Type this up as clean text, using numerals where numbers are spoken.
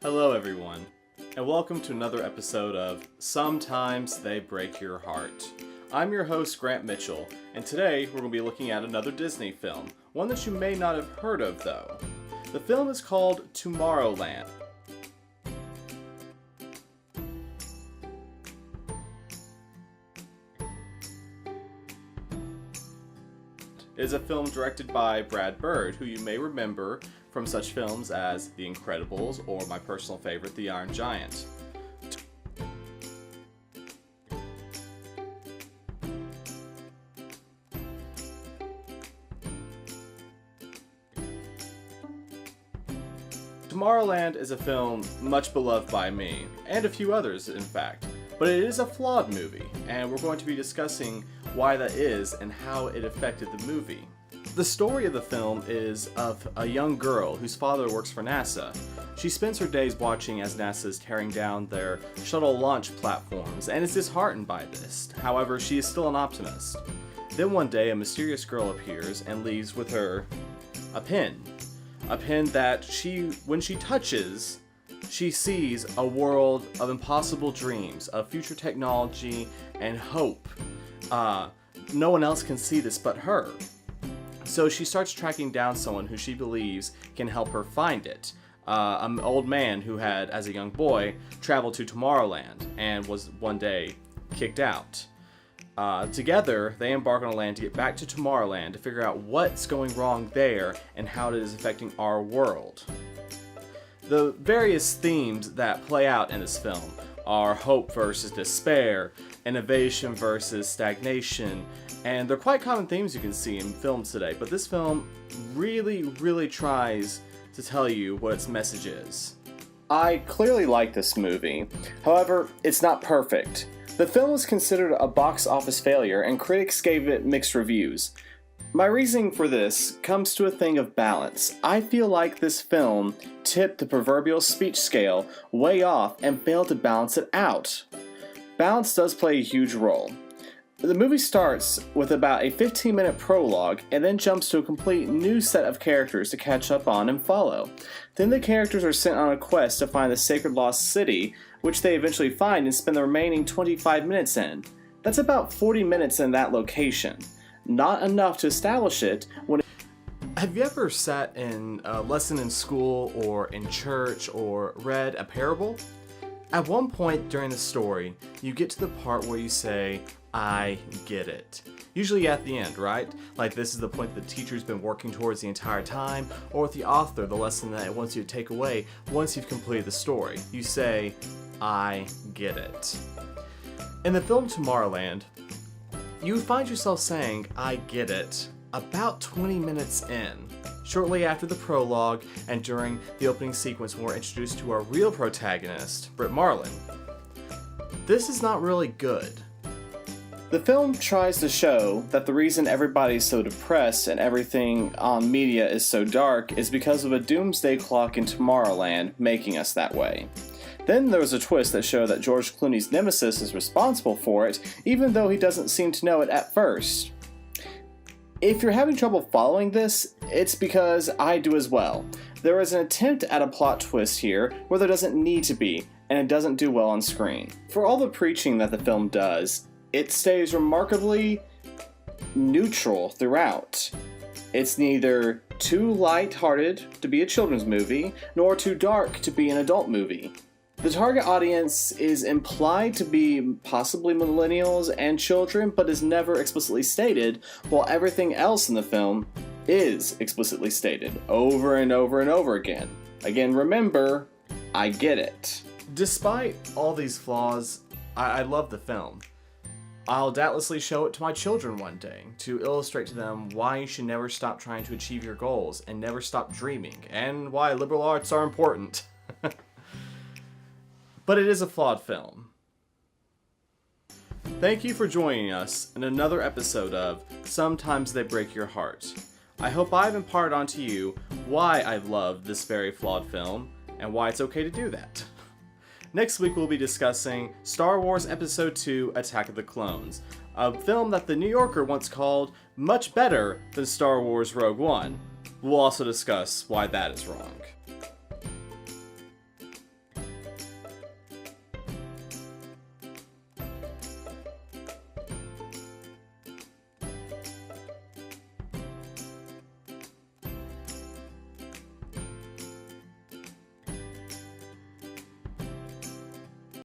Hello everyone, and welcome to another episode of Sometimes They Break Your Heart. I'm your host Grant Mitchell, and today we're going to be looking at another Disney film, one that you may not have heard of though. The film is called Tomorrowland. It is a film directed by Brad Bird, who you may remember from such films as The Incredibles or my personal favorite, The Iron Giant. Tomorrowland is a film much beloved by me, and a few others in fact, but it is a flawed movie, and we're going to be discussing why that is and how it affected the movie. The story of the film is of a young girl whose father works for NASA. She spends her days watching as NASA is tearing down their shuttle launch platforms and is disheartened by this. However, she is still an optimist. Then one day, a mysterious girl appears and leaves with her a pen. A pen that when she touches, she sees a world of impossible dreams, of future technology and hope. No one else can see this but her. So she starts tracking down someone who she believes can help her find it. An old man who had, as a young boy, traveled to Tomorrowland and was one day kicked out. Together, they embark on a land to get back to Tomorrowland to figure out what's going wrong there and how it is affecting our world. The various themes that play out in this film are hope versus despair, innovation versus stagnation, and they're quite common themes you can see in films today, but this film really tries to tell you what its message is. I clearly like this movie, however, it's not perfect. The film was considered a box office failure and critics gave it mixed reviews. My reasoning for this comes to a thing of balance. I feel like this film tipped the proverbial speech scale way off and failed to balance it out. Balance does play a huge role. The movie starts with about a 15-minute prologue and then jumps to a complete new set of characters to catch up on and follow. Then the characters are sent on a quest to find the Sacred Lost City, which they eventually find and spend the remaining 25 minutes in. That's about 40 minutes in that location. Not enough to establish it when Have you ever sat in a lesson in school or in church or read a parable? At one point during the story, you get to the part where you say, I get it. Usually at the end, right? Like this is the point the teacher's been working towards the entire time, or with the author, the lesson that it wants you to take away once you've completed the story. You say, I get it. In the film Tomorrowland, you find yourself saying, I get it, about 20 minutes in. Shortly after the prologue and during the opening sequence when we're introduced to our real protagonist, Brit Marlin. This is not really good. The film tries to show that the reason everybody's so depressed and everything on media is so dark is because of a doomsday clock in Tomorrowland making us that way. Then there was a twist that showed that George Clooney's nemesis is responsible for it, even though he doesn't seem to know it at first. If you're having trouble following this, it's because I do as well. There is an attempt at a plot twist here where there doesn't need to be, and it doesn't do well on screen. For all the preaching that the film does, it stays remarkably neutral throughout. It's neither too light-hearted to be a children's movie, nor too dark to be an adult movie. The target audience is implied to be possibly millennials and children, but is never explicitly stated, while everything else in the film is explicitly stated over and over and over again. Again, remember, I get it. Despite all these flaws, I love the film. I'll doubtlessly show it to my children one day to illustrate to them why you should never stop trying to achieve your goals and never stop dreaming, and why liberal arts are important. But it is a flawed film. Thank you for joining us in another episode of Sometimes They Break Your Heart. I hope I've imparted onto you why I love this very flawed film and why it's okay to do that. Next week we'll be discussing Star Wars Episode II: Attack of the Clones, a film that The New Yorker once called much better than Star Wars Rogue One. We'll also discuss why that is wrong.